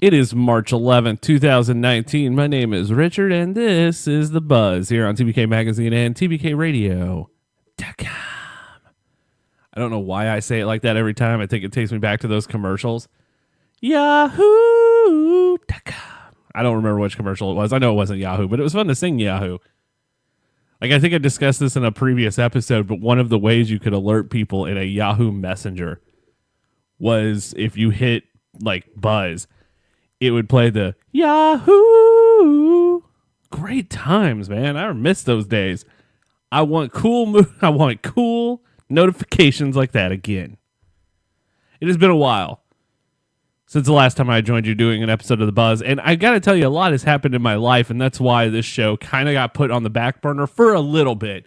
It is March 11th, 2019. My name is Richard, and this is The Buzz here on TBK Magazine and TBKRadio.com. I don't know why I say it like that every time. I think it takes me back to those commercials. Yahoo.com. I don't remember which commercial it was. I know it wasn't Yahoo, but it was fun to sing Yahoo. Like, I think I discussed this in a previous episode, but one of the ways you could alert people in a Yahoo Messenger was if you hit, like, buzz, it would play the Yahoo. Great times, man. I miss those days. I want cool notifications like that again. It has been a while since the last time I joined you doing an episode of The Buzz, and I got to tell you, a lot has happened in my life, and that's why this show kind of got put on the back burner for a little bit.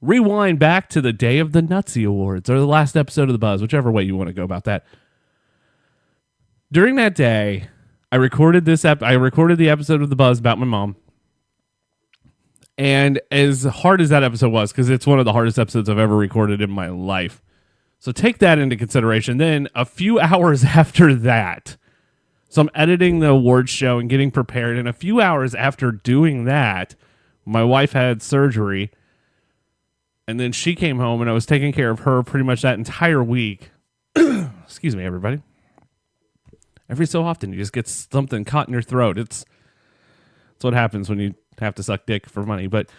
Rewind back to the day of the Nutsy Awards, or the last episode of The Buzz, whichever way you want to go about that. During that day, I recorded the episode of The Buzz about my mom. And as hard as that episode was, because it's one of the hardest episodes I've ever recorded in my life. So take that into consideration. Then a few hours after that, so I'm editing the awards show and getting prepared. And a few hours after doing that, my wife had surgery. And then she came home and I was taking care of her pretty much that entire week. Excuse me, everybody. Every so often, you just get something caught in your throat. It's what happens when you have to suck dick for money. But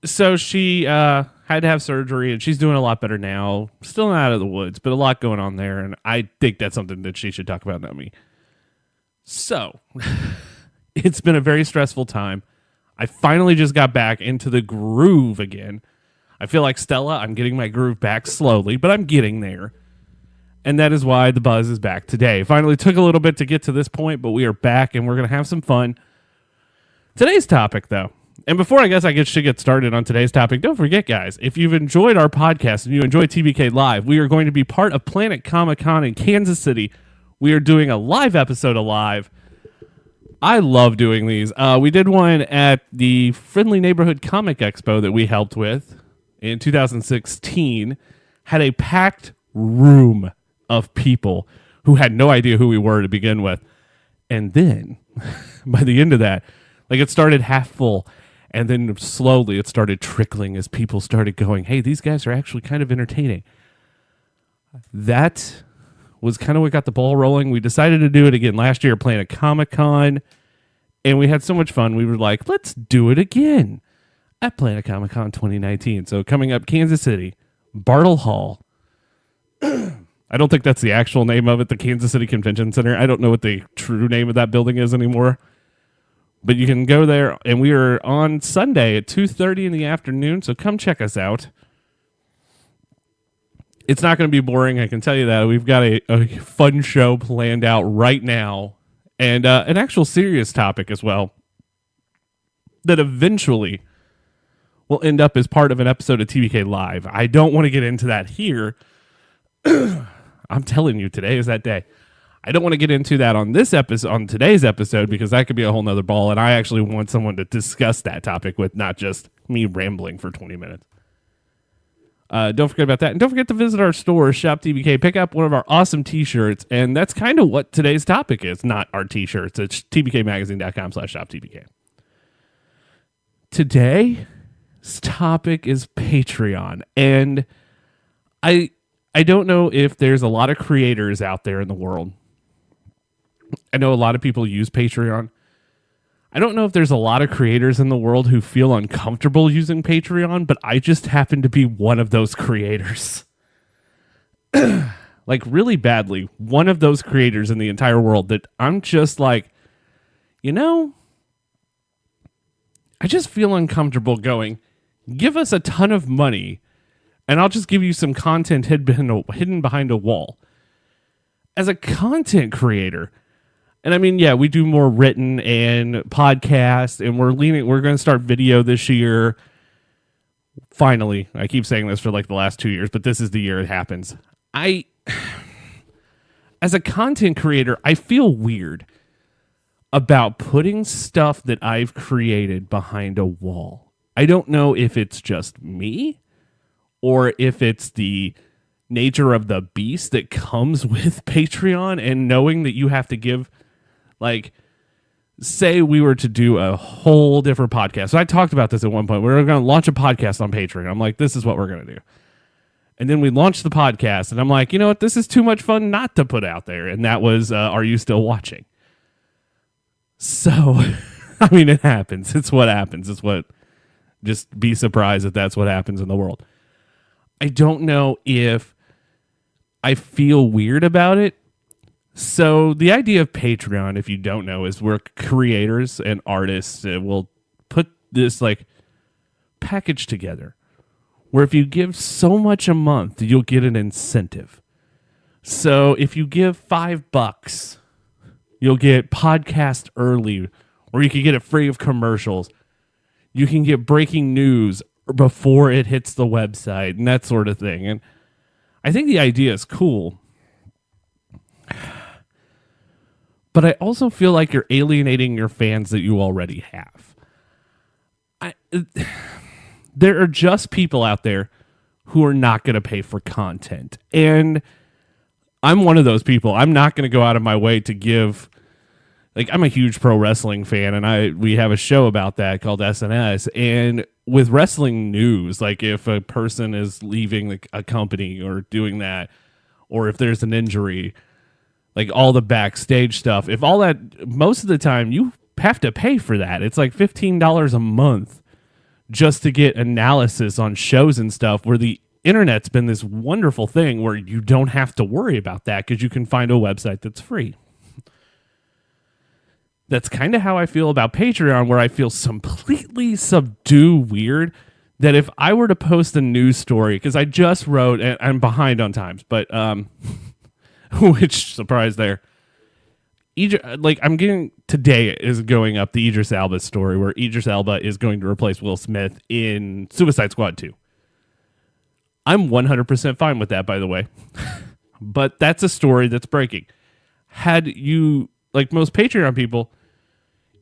so she had to have surgery, and she's doing a lot better now. Still not out of the woods, but a lot going on there. And I think that's something that she should talk about, not me. So it's been a very stressful time. I finally just got back into the groove again. I feel like Stella. I'm getting my groove back slowly, but I'm getting there. And that is why The Buzz is back today. Finally took a little bit to get to this point, but we are back and we're going to have some fun. Today's topic, though, and before I should get started on today's topic, don't forget, guys, if you've enjoyed our podcast and you enjoy TBK Live, we are going to be part of Planet Comic Con in Kansas City. We are doing a live episode of Live. I love doing these. We did one at the Friendly Neighborhood Comic Expo that we helped with in 2016. Had a packed room of people who had no idea who we were to begin with. And then, by the end of that, like, it started half full, and then slowly it started trickling as people started going, hey, these guys are actually kind of entertaining. That was kind of what got the ball rolling. We decided to do it again last year, Planet Comic Con, and we had so much fun. We were like, let's do it again at Planet Comic Con 2019. So coming up, Kansas City, Bartle Hall. I don't think that's the actual name of it, the Kansas City Convention Center. I don't know what the true name of that building is anymore. But you can go there, and we are on Sunday at 2:30 in the afternoon, so come check us out. It's not going to be boring, I can tell you that. We've got a fun show planned out right now, and an actual serious topic as well that eventually will end up as part of an episode of TBK Live. I don't want to get into that here. I'm telling you, today is that day. I don't want to get into that on today's episode, because that could be a whole nother ball, and I actually want someone to discuss that topic with, not just me rambling for 20 minutes. Don't forget about that. And don't forget to visit our store, Shop TBK. Pick up one of our awesome t-shirts, and that's kind of what today's topic is. Not our t-shirts. It's tbkmagazine.com/shoptbk. Today's topic is Patreon, and I don't know if there's a lot of creators out there in the world. I know a lot of people use Patreon. I don't know if there's a lot of creators in the world who feel uncomfortable using Patreon, but I just happen to be one of those creators. Like, really badly, one of those creators in the entire world that I'm just like, I just feel uncomfortable going, give us a ton of money, and I'll just give you some content hidden behind a wall. As a content creator, and I mean, yeah, we do more written and podcast, and we're going to start video this year. Finally, I keep saying this for like the last 2 years, but this is the year it happens. As a content creator, I feel weird about putting stuff that I've created behind a wall. I don't know if it's just me, or if it's the nature of the beast that comes with Patreon, and knowing that you have to give, like, say we were to do a whole different podcast. So I talked about this at one point. We were going to launch a podcast on Patreon. I'm like, this is what we're going to do. And then we launched the podcast, and I'm like, you know what? This is too much fun not to put out there. And that was, Are You Still Watching? So, I mean, it happens. It's what happens. It's what, just be surprised that that's what happens in the world. I don't know if I feel weird about it. So the idea of Patreon, if you don't know, is we're creators and artists that will put this like package together where if you give so much a month, you'll get an incentive. So if you give $5, you'll get podcast early, or you can get it free of commercials. You can get breaking news before it hits the website and that sort of thing. And I think the idea is cool. But I also feel like you're alienating your fans that you already have. There are just people out there who are not going to pay for content. And I'm one of those people. I'm not going to go out of my way to give, like, I'm a huge pro wrestling fan, and we have a show about that called SNS. And with wrestling news, like if a person is leaving a company or doing that, or if there's an injury, like all the backstage stuff, if all that, most of the time you have to pay for that. It's like $15 a month just to get analysis on shows and stuff, where the internet's been this wonderful thing where you don't have to worry about that because you can find a website that's free. That's kind of how I feel about Patreon, where I feel completely weird that if I were to post a news story, because I just wrote, and I'm behind on times, but which surprise there. I'm getting, today is going up the Idris Elba story where Idris Elba is going to replace Will Smith in Suicide Squad 2. I'm 100% fine with that, by the way. But that's a story that's breaking. Had you, like most Patreon people,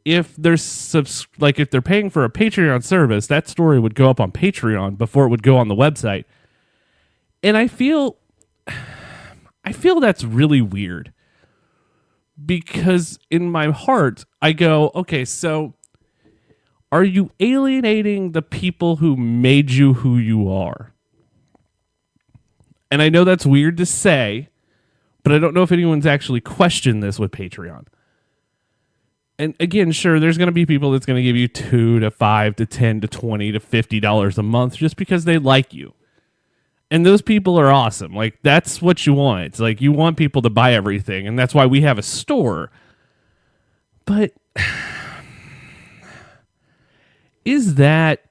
if they're if they're paying for a Patreon service, that story would go up on Patreon before it would go on the website. And I feel that's really weird, because in my heart I go, okay, so are you alienating the people who made you who you are? And I know that's weird to say, but I don't know if anyone's actually questioned this with Patreon. And again, sure, there's going to be people that's going to give you $2 to $5 to $10 to $20 to $50 a month just because they like you. And those people are awesome. Like, that's what you want. It's like you want people to buy everything, and that's why we have a store. But is that,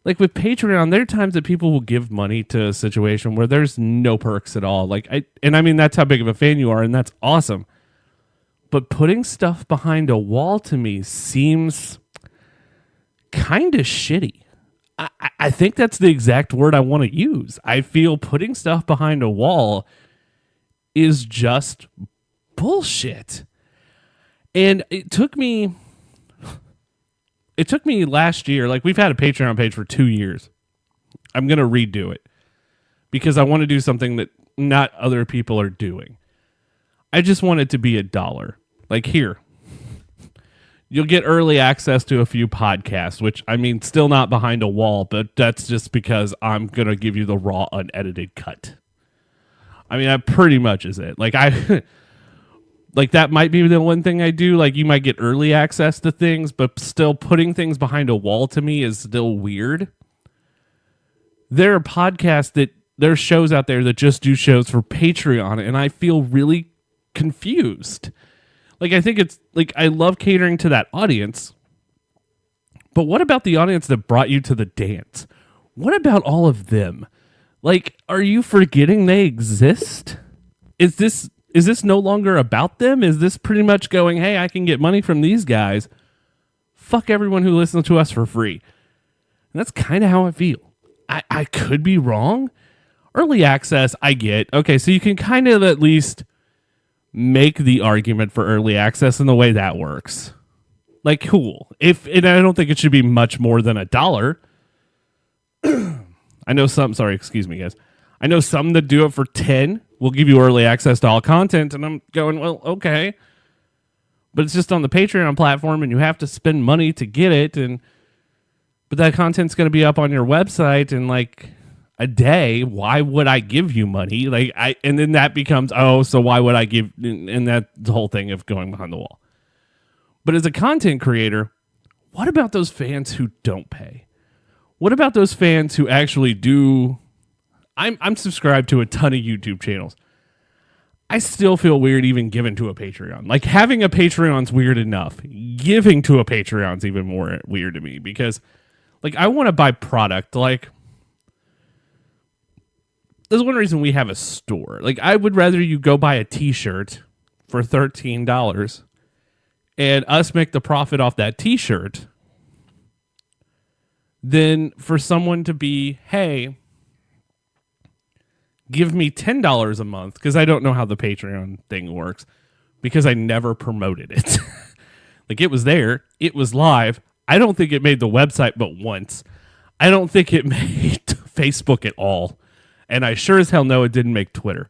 like with Patreon, there are times that people will give money to a situation where there's no perks at all. I mean, that's how big of a fan you are, and that's awesome. But putting stuff behind a wall to me seems kind of shitty. I think that's the exact word I want to use. I feel putting stuff behind a wall is just bullshit. And it took me last year, like we've had a Patreon page for 2 years. I'm going to redo it because I want to do something that not other people are doing. I just want it to be $1. Like, here, you'll get early access to a few podcasts, which, I mean, still not behind a wall, but that's just because I'm going to give you the raw, unedited cut. I mean, that pretty much is it. Like, that might be the one thing I do. Like, you might get early access to things, but still putting things behind a wall to me is still weird. There are podcasts there are shows out there that just do shows for Patreon, and I feel really confused. Like, I think it's, like, I love catering to that audience, but what about the audience that brought you to the dance? What about all of them? Like, are you forgetting they exist? Is this no longer about them? Is this pretty much going, hey, I can get money from these guys. Fuck everyone who listens to us for free. And that's kind of how I feel. I could be wrong. Early access, I get. Okay, so you can kind of at least make the argument for early access in the way that works. Like, cool. And I don't think it should be much more than $1. I know excuse me, guys. I know some that do it for 10 will give you early access to all content, and I'm going, well, okay. But it's just on the Patreon platform, and you have to spend money to get it, but that content's going to be up on your website in like a day. Why would I give you money? And then that becomes, so why would I give? And that's the whole thing of going behind the wall. But as a content creator, what about those fans who don't pay? What about those fans who actually do? I'm subscribed to a ton of YouTube channels. I still feel weird even giving to a Patreon. Like, having a Patreon's weird enough. Giving to a Patreon's even more weird to me, because like, I want to buy product. Like, there's one reason we have a store. Like, I would rather you go buy a t-shirt for $13 and us make the profit off that t-shirt than for someone to be, hey, give me $10 a month, because I don't know how the Patreon thing works, because I never promoted it. Like, it was there. It was live. I don't think it made the website but once. I don't think it made Facebook at all. And I sure as hell know it didn't make Twitter.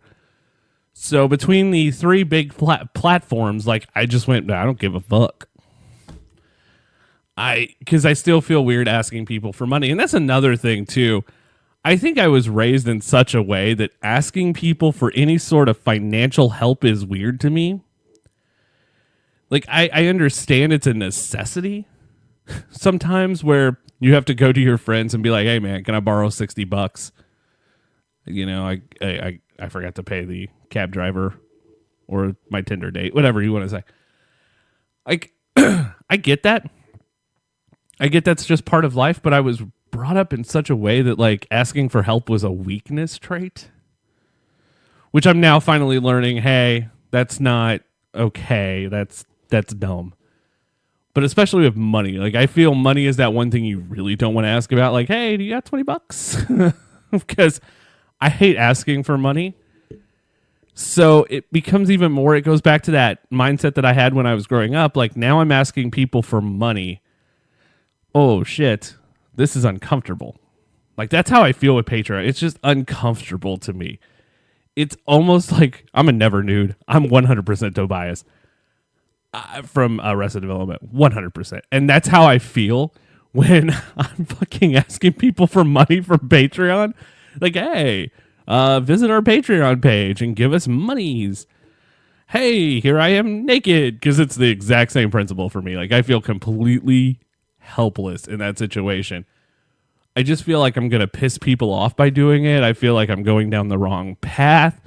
So between the three big platforms, like, I just went, I don't give a fuck. Because I still feel weird asking people for money. And that's another thing, too. I think I was raised in such a way that asking people for any sort of financial help is weird to me. Like, I understand it's a necessity sometimes, where you have to go to your friends and be like, hey, man, can I borrow $60? You know, I forgot to pay the cab driver or my Tinder date, whatever you want to say. Like, I get that. I get that's just part of life, but I was brought up in such a way that, like, asking for help was a weakness trait, which I'm now finally learning, hey, that's not okay. That's dumb. But especially with money, like, I feel money is that one thing you really don't want to ask about. Like, hey, do you got $20? Because I hate asking for money. So it becomes even more, it goes back to that mindset that I had when I was growing up. Like, now I'm asking people for money. Oh, shit. This is uncomfortable. Like, that's how I feel with Patreon. It's just uncomfortable to me. It's almost like I'm a never nude. I'm 100% Tobias from Arrested Development. 100%. And that's how I feel when I'm fucking asking people for money from Patreon. Like, hey, visit our Patreon page and give us monies. Hey, here I am naked. Because it's the exact same principle for me. Like, I feel completely helpless in that situation. I just feel like I'm going to piss people off by doing it. I feel like I'm going down the wrong path.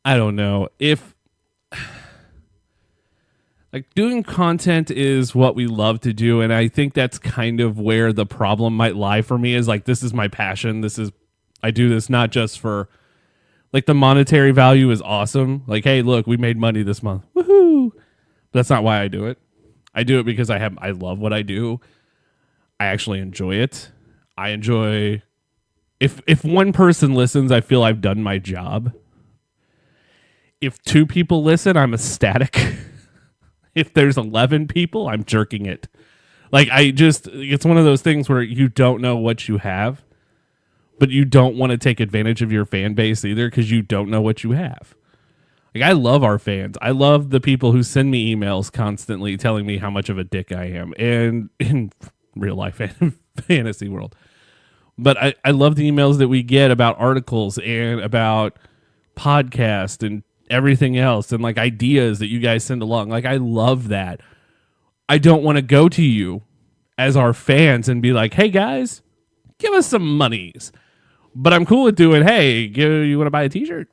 I don't know. If, like, doing content is what we love to do, and I think that's kind of where the problem might lie for me, is like, this is my passion. I do this not just for, like, the monetary value is awesome. Like, hey, look, we made money this month. Woohoo! But that's not why I do it. I do it because I love what I do. I actually enjoy it. I enjoy, if one person listens, I feel I've done my job. If 2 people listen, I'm ecstatic. If there's 11 people, I'm jerking it. Like, it's one of those things where you don't know what you have, but you don't want to take advantage of your fan base either, because you don't know what you have. Like, I love our fans. I love the people who send me emails constantly telling me how much of a dick I am, and in real life and fantasy world. But I love the emails that we get about articles and about podcasts and everything else, and like ideas that you guys send along. Like, I love that. I don't want to go to you as our fans and be like, hey guys, give us some monies. But I'm cool with doing, hey, you want to buy a t-shirt?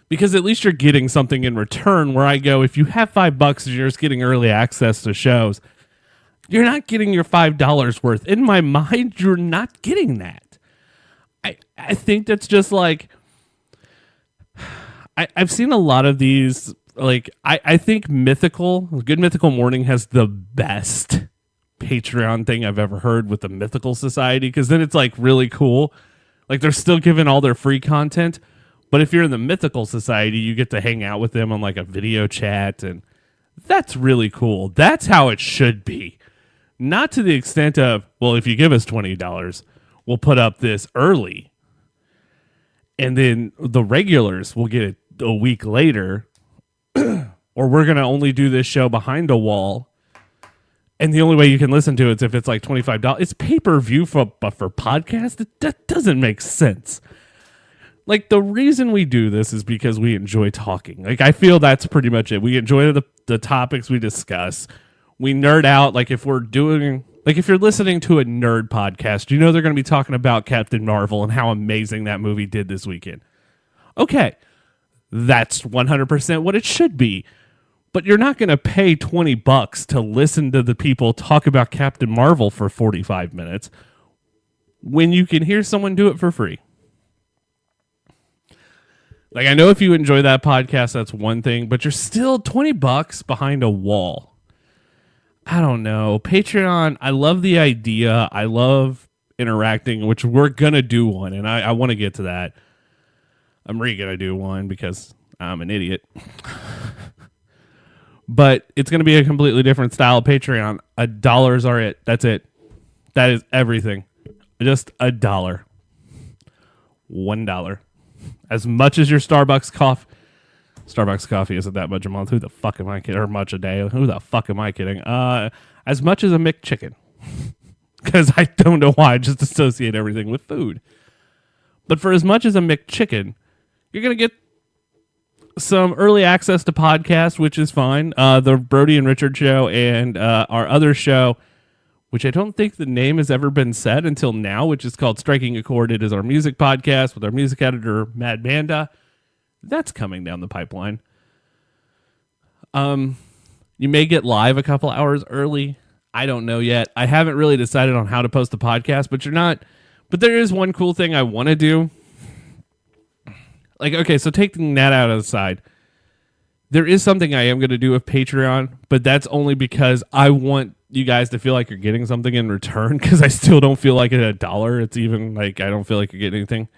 Because at least you're getting something in return, where I go, if you have $5 and you're just getting early access to shows, you're not getting your $5 worth. In my mind, you're not getting that. I think that's just like, I've seen a lot of these, like, I think Good Mythical Morning has the best Patreon thing I've ever heard with the Mythical Society, because then it's like really cool. Like, they're still giving all their free content, but if you're in the Mythical Society, you get to hang out with them on like a video chat, and that's really cool. That's how it should be. Not to the extent of, well, if you give us $20, we'll put up this early. and then the regulars will get it a week later, or we're going to only do this show behind a wall. And the only way you can listen to it is if it's like $25. It's pay-per-view but for podcast. That doesn't make sense. Like, the reason we do this is because we enjoy talking. Like, I feel that's pretty much it. We enjoy the topics we discuss. We nerd out. Like, if you're listening to a nerd podcast, you know they're going to be talking about Captain Marvel and how amazing that movie did this weekend. Okay, that's 100% what it should be. But you're not going to pay $20 to listen to the people talk about Captain Marvel for 45 minutes when you can hear someone do it for free. Like, I know if you enjoy that podcast, that's one thing, but you're still $20 behind a wall. I don't know. Patreon, I love the idea. I love interacting, which we're going to do one, and I want to get to that. I'm going to do one because I'm an idiot. But it's going to be a completely different style of Patreon. $1 are it. That's it. That is everything. Just $1. $1. As much as your Starbucks coffee isn't that much a month. Who the fuck am I kidding? Or much a day. Who the fuck am I kidding? As much as a McChicken. Because I don't know why. I just associate everything with food. But for as much as a McChicken, you're going to get some early access to podcasts, which is fine. The Brody and Richard show and our other show, which I don't think the name has ever been said until now, which is called Striking a Chord. It is our music podcast with our music editor, Mad Manda. That's coming down the pipeline. You may get live a couple hours early. I don't know yet. I haven't really decided on how to post the podcast, but there is one cool thing I want to do. Like, okay, so taking that out of the side, there is something I am going to do with Patreon, but that's only because I want you guys to feel like you're getting something in return, because I still don't feel like it's $1. It's even like I don't feel like you're getting anything.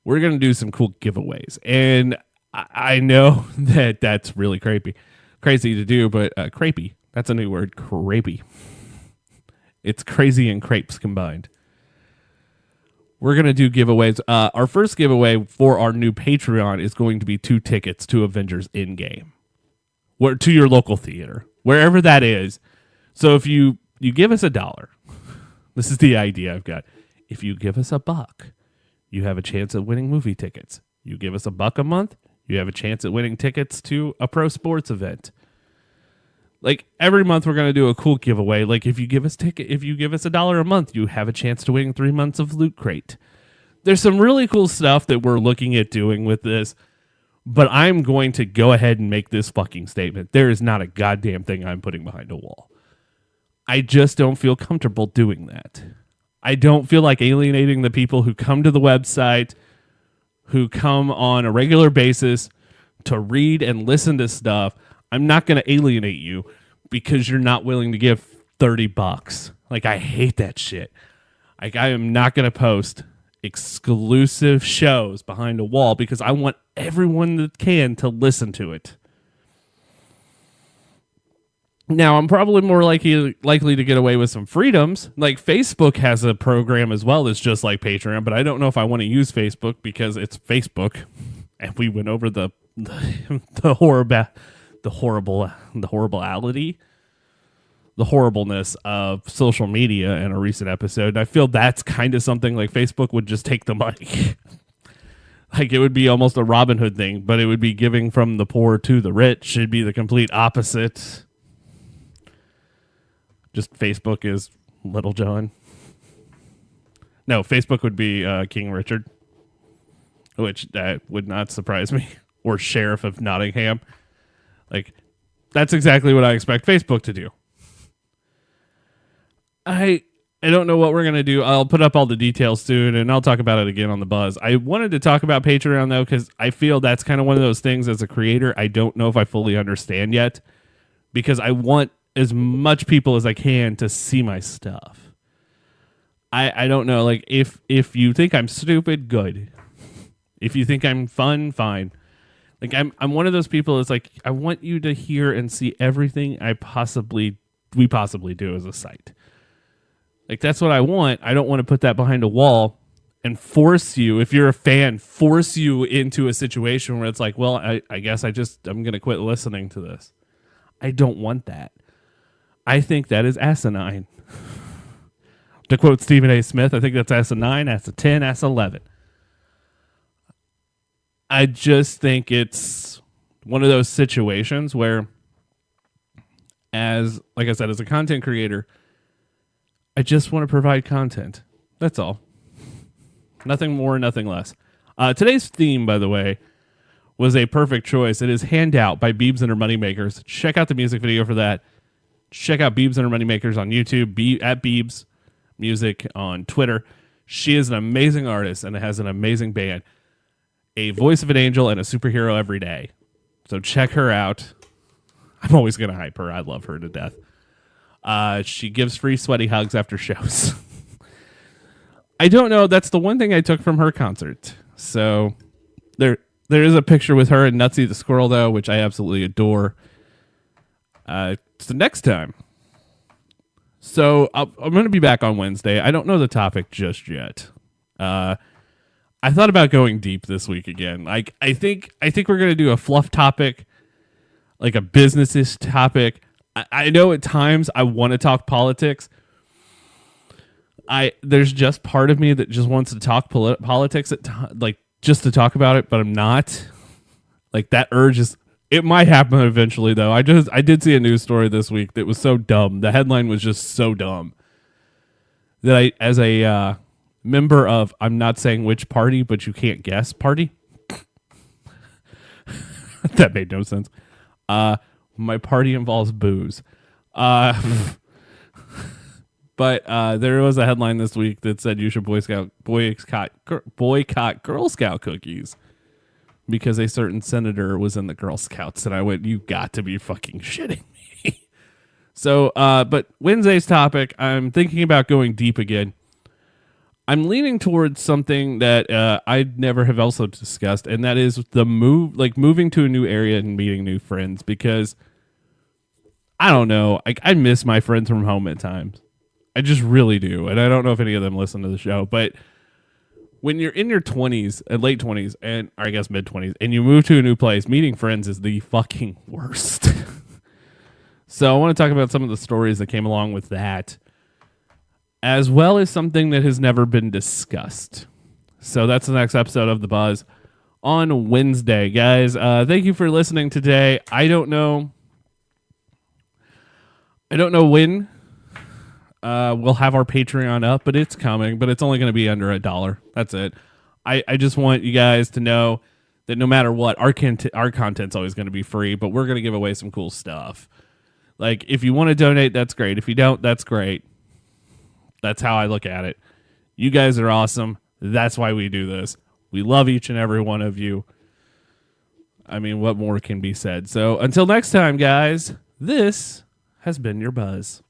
We're going to do some cool giveaways, and I know that that's really crazy to do, but crepey, that's a new word, crepey. It's crazy and crepes combined. We're going to do giveaways. Our first giveaway for our new Patreon is going to be 2 tickets to Avengers Endgame. To your local theater, wherever that is. So if you give us $1, this is the idea I've got. If you give us $1, you have a chance at winning movie tickets. You give us $1 a month, you have a chance at winning tickets to a pro sports event. Like, every month we're going to do a cool giveaway. Like, if you give us $1 a month, you have a chance to win 3 months of Loot Crate. There's some really cool stuff that we're looking at doing with this, but I'm going to go ahead and make this fucking statement. There is not a goddamn thing I'm putting behind a wall. I just don't feel comfortable doing that. I don't feel like alienating the people who come to the website, who come on a regular basis to read and listen to stuff. I'm not going to alienate you because you're not willing to give $30. Like, I hate that shit. Like, I am not going to post exclusive shows behind a wall because I want everyone that can to listen to it. Now, I'm probably more likely to get away with some freedoms. Like, Facebook has a program as well that's just like Patreon, but I don't know if I want to use Facebook because it's Facebook, and we went over the horribleness of social media in a recent episode. I feel that's kind of something like Facebook would just take the money. Like, it would be almost a Robin Hood thing, but it would be giving from the poor to the rich. It'd be the complete opposite. Just Facebook is Little John. No, Facebook would be King Richard, which that would not surprise me. Or Sheriff of Nottingham. Like, that's exactly what I expect Facebook to do. I don't know what we're going to do. I'll put up all the details soon, and I'll talk about it again on the Buzz. I wanted to talk about Patreon, though, because I feel that's kind of one of those things as a creator I don't know if I fully understand yet, because I want as much people as I can to see my stuff. I don't know. Like, if you think I'm stupid, good. If you think I'm fun, fine. Like, I'm one of those people that's like, I want you to hear and see everything we possibly do as a site. Like, that's what I want. I don't want to put that behind a wall and force you, if you're a fan, force you into a situation where it's like, well, I guess I'm going to quit listening to this. I don't want that. I think that is asinine. To quote Stephen A. Smith, I think that's asinine, that's a 10, that's 11. I just think it's one of those situations where, like I said, as a content creator, I just want to provide content. That's all. Nothing more, nothing less. Today's theme, by the way, was a perfect choice. It is Handout by Beebs and Her Moneymakers. Check out the music video for that. Check out Beebs and Her Moneymakers on YouTube, at Beebs Music on Twitter. She is an amazing artist and has an amazing band. A voice of an angel and a superhero every day. So check her out. I'm always going to hype her. I love her to death. She gives free sweaty hugs after shows. I don't know. That's the one thing I took from her concert. So there is a picture with her and Nutsy the squirrel, though, which I absolutely adore. So next time. So I'm going to be back on Wednesday. I don't know the topic just yet. I thought about going deep this week again. Like I think we're going to do a fluff topic, like a business-ish topic. I know at times I want to talk politics. There's just part of me that just wants to talk politics like just to talk about it, but I'm not. Like that urge is. It might happen eventually, though. I did see a news story this week that was so dumb. The headline was just so dumb that I, as a member of, I'm not saying which party, but you can't guess party. That made no sense. My party involves booze. But there was a headline this week that said you should boycott Girl Scout cookies because a certain senator was in the Girl Scouts. And I went, you got to be fucking shitting me. So, but Wednesday's topic, I'm thinking about going deep again. I'm leaning towards something that I never have also discussed, and that is the moving to a new area and meeting new friends, because I don't know, I miss my friends from home at times. I just really do. And I don't know if any of them listen to the show, but when you're in your 20s and late 20s, or I guess mid 20s, and you move to a new place, meeting friends is the fucking worst. So I want to talk about some of the stories that came along with that, as well as something that has never been discussed. So that's the next episode of The Buzz on Wednesday. Guys, thank you for listening today. I don't know when we'll have our Patreon up, but it's coming. But it's only going to be under $1. That's it. I just want you guys to know that no matter what, our content's always going to be free, but we're going to give away some cool stuff. Like, if you want to donate, that's great. If you don't, that's great. That's how I look at it. You guys are awesome. That's why we do this. We love each and every one of you. I mean, what more can be said? So until next time, guys, this has been your Buzz.